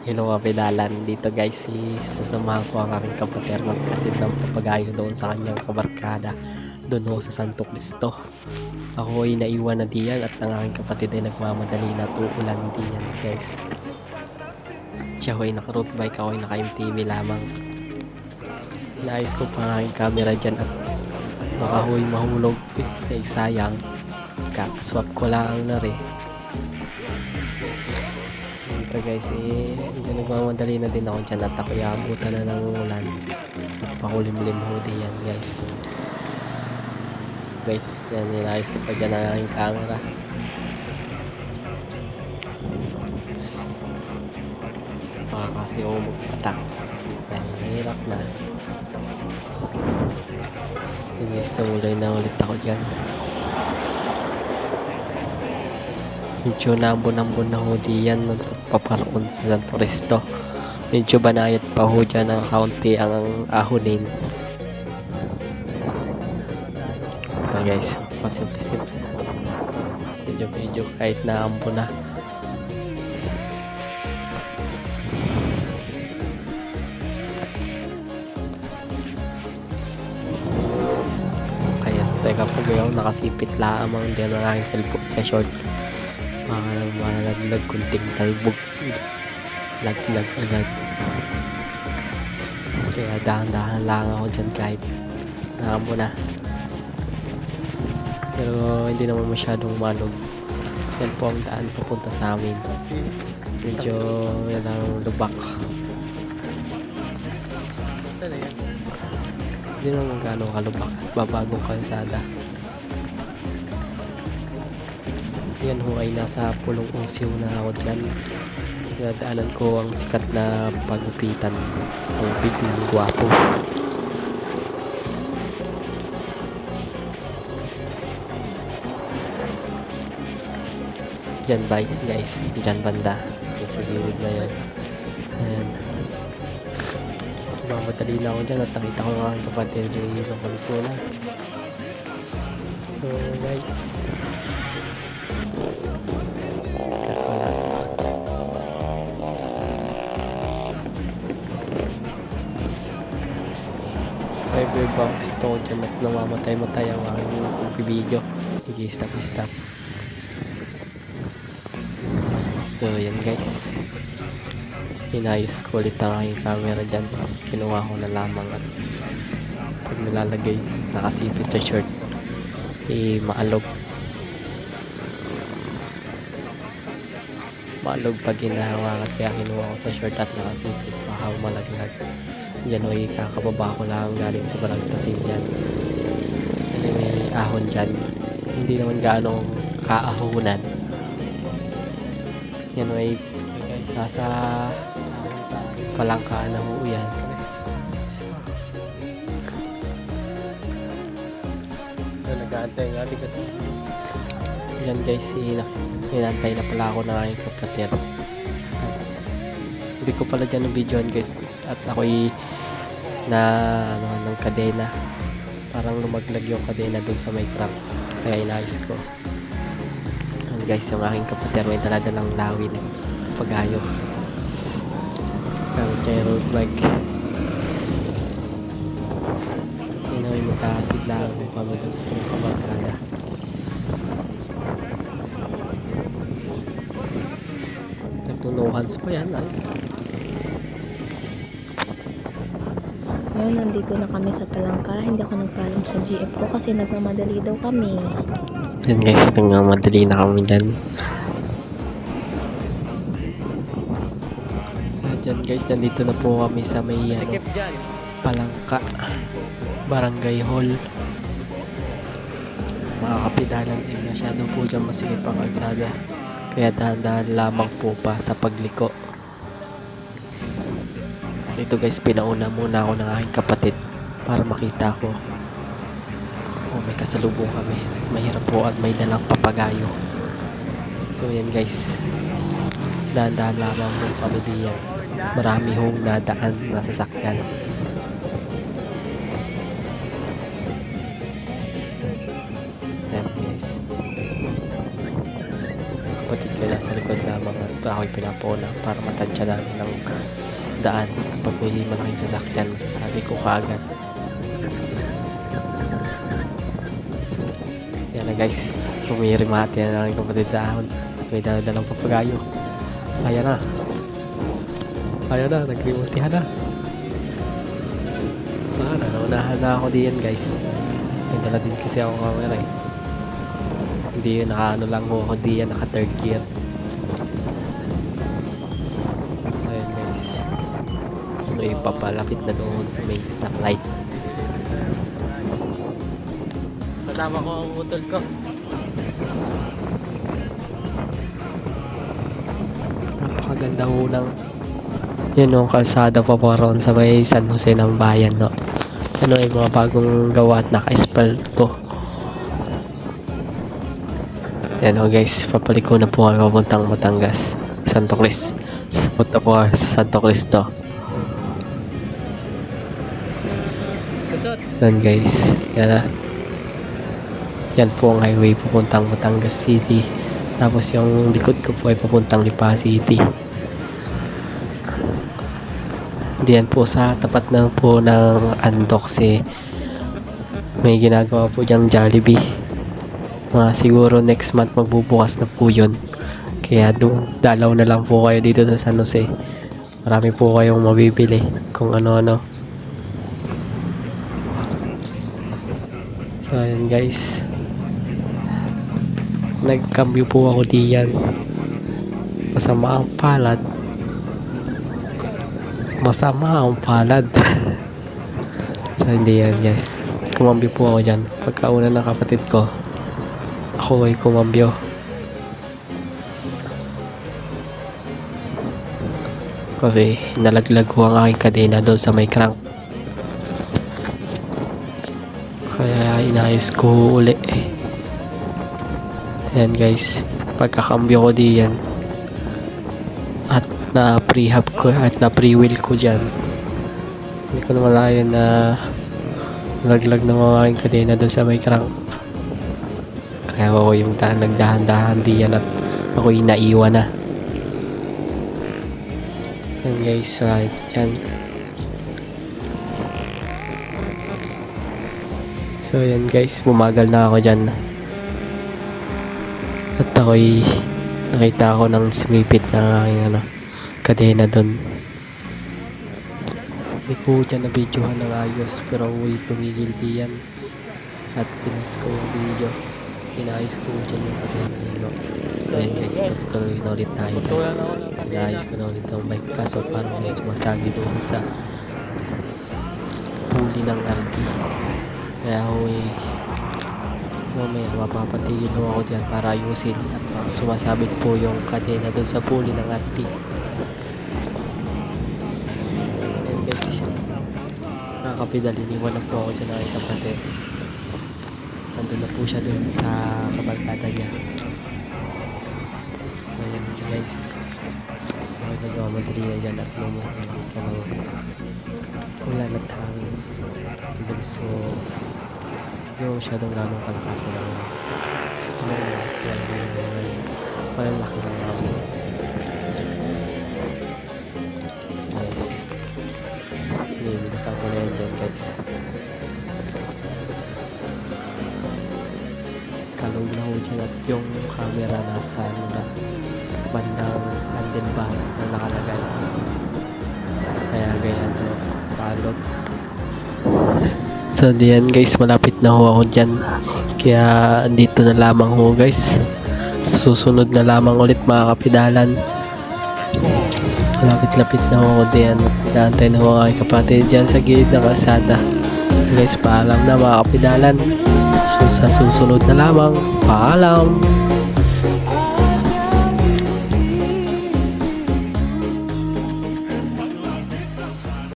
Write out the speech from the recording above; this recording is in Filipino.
Hello mga pedalan, dito guys sasamahan ko ang aking kapatid magkatid ng papagayo doon sa kanyang kabarkada doon ho sa Santo Cristo. Ako ay naiwan na diyan at ang aking kapatid ay nagmamadali na tuulan diyan guys. Siya ay naka-road bike, ako ay naka-MTV lamang. Naayos ko pa ang aking camera dyan at baka ho'y mahulog sayang, kakaswap ko lang na rin. Dito guys medyo nagmamadali na din ako dyan at ako abutan na ng ulan at pakulimlim ho yan guys. Yan, nilayos ko pa dyan ang aking camera. Baka kasi ako magpatak dahil mahirap na. Sige, tumuloy na ulit ako dyan. Medyo nambon-ambon na ho diyan paparoon sa Santo Cristo. Medyo banayad pa ho dyan ng kaunti ang ahonin. Ito guys, pasimple-simple. Medyo kahit na ambon na. Kaya teka po gayaw, nakasipit lamang din ang aking cellphone sa short. Malaglag kunting talbog, laglag agad, kaya dahan-dahan lang ako dyan kahit naamo na, pero hindi naman masyadong malog. Yan po ang daan papunta sa amin, medyo yan ang lubak, hindi naman gano'ng kalubak at babagong kalsada. Yan ho ay nasa Pulong Usiw na ako dyan. Nadaanan ko ang sikat na pagupitan, ang biglang gwapo. Dyan ba guys, dyan banda sa gilid na yan. Ayan, mamadali na ako dyan at nakita ko nga ang kapatid ng Pagkulan. So guys, every bang gusto ko dyan at namamatay-matay ang aking video. Sige, stop. So yan guys, inayos ko ulit ang aking camera dyan. Kinuha ko na lamang at pag nilalagay nakasipit sa short maalog pag hinahawakan, kaya kinuha ko sa short at nakasipit baka malaglag. Yan ay kakababa ko lang galing sa balagtasin dyan. Yan ay may ahon dyan, hindi naman gaano kaahonan. Yan ay nasa palangkaan na ho yan. Nag-aantay nga di kasi yan guys, hinantay na pala ako ng aking kapatid. Hindi ko pala dyan ng videoan guys at ako'y na ng kadena, parang lumaglag yung kadena dun sa may truck, kaya inayos ko. And guys, yung aking kapatid may dala-dalang lawin, pagayo, gamit niya yung road bike. Yun ay magkatid lang kung kami dun sa pinakabarkada. Nagnunuhans pa yan ay. Ngayon, nandito na kami sa Palangka. Hindi ako nagpaalam sa GF ko kasi nagmamadali daw kami. Yan guys, nagmamadali na kami dyan. Dyan guys, nandito na po kami sa may Palangka Barangay Hall. Mga kapidalan ay masyado po dyan masikip ang kalsada, kaya dahan-dahan lamang po pa sa pagliko. Dito guys, pinauna muna ako ng aking kapatid para makita ko. May kasalubong kami, mahirap po at may dalang papagayo. So yan guys, dahan-dahan lamang po kami diyan. Marami hong nadaan na sasakyan. Yan guys, kapatid ko nasa likod lamang at ako'y pinapuna para matansya namin ng daan. Kapag may malaking sasakyan, masasabi ko kaagad. Yan na guys, pumirimati na lang yung kapatid sa ahon. May daladalang papagayo. Ayan na. Ayan na, nagrimultihan na. Naunahan na ako diyan guys. May dala din kasi ako camera eh. Hindi yun, naka-ano lang ako diyan, naka third gear. Ayan guys. May papalapit na doon sa may stoplight. Kasama ko ang utol ko. Napakaganda ho ng yun o, kalsada pa po ron sa may San Jose ng bayan, no. Ano ay mga bagong gawa at naka-asphalt to. Yan o guys, papaliko na po kami papuntang Batangas, Santo Cristo. Punta po kami sa Santo Cristo. Yan guys, yan na. Yan po ang highway papuntang Batangas City. Tapos yung likod ko po ay papuntang Lipa City. Diyan po sa tapat na po ng Andoxe, may ginagawa po diyang Jollibee. Siguro next month magbubukas na po yun. Kaya dalaw na lang po kayo dito sa San Jose. Marami po kayong mabibili kung ano-ano. So ayan guys, nagkambyo po ako diyan. Masama ang palad. So hindi yan guys, kumambyo po ako dyan. Pagkauna ng kapatid ko, ako ay kumambyo. Kasi nalaglag ko ang aking kadena doon sa may crank. Kaya inayos ko uli. Ayan guys, pagkakambyo ko diyan at na prehab ko at na pre-wheel ko dyan, hindi ko na malayo na nalaglag ng mga aking kadena doon sa may crank. Kaya ako yung nagdahan-dahan diyan at ako yung naiwan na. Yan guys, right yan. So yan guys, bumagal na ako dyan. At ako'y nakita ako ng sumipit na aking kadena doon. Hindi ko dyan na-videohan ng ayos, pero uwi tumigil diyan. At pinas ko yung video. Inayos ko dyan yung kadena nilo. So yun guys, tuloy na ulit tayo dyan. Inayos ko na ulit ang bike, kaso parang may sumasagi doon sa huli ng RT. Kaya ako mamaya mapapatigil ako dyan para ayusin at sumasabit po yung kadena doon sa puli ng RT. Ayan guys, nakakapidal, iniwan na po ako dyan ng aking kapatid. Nandun na po siya doon sa kabarkada niya. So ayan guys, ako nagmamadali na dyan at lumuhalis na lang wala na tanging so yung masyadong lalong kalkaso lang malalaki lang ako guys. Bilisan ko na yan dyan guys. Kalog na ho dyan at yung camera nasa bandang handlebar na nakalagay. Kaya ganyan to, kalog. So diyan guys, malapit na ho ako dyan. Kaya dito na lamang ho guys. Susunod na lamang ulit mga kapidalan. Lapit-lapit na ho ako diyan. Naantay na ho ang aking kapatid dyan sa gilid ng kalsada. Guys, paalam na mga kapidalan. So sa susunod na lamang, paalam.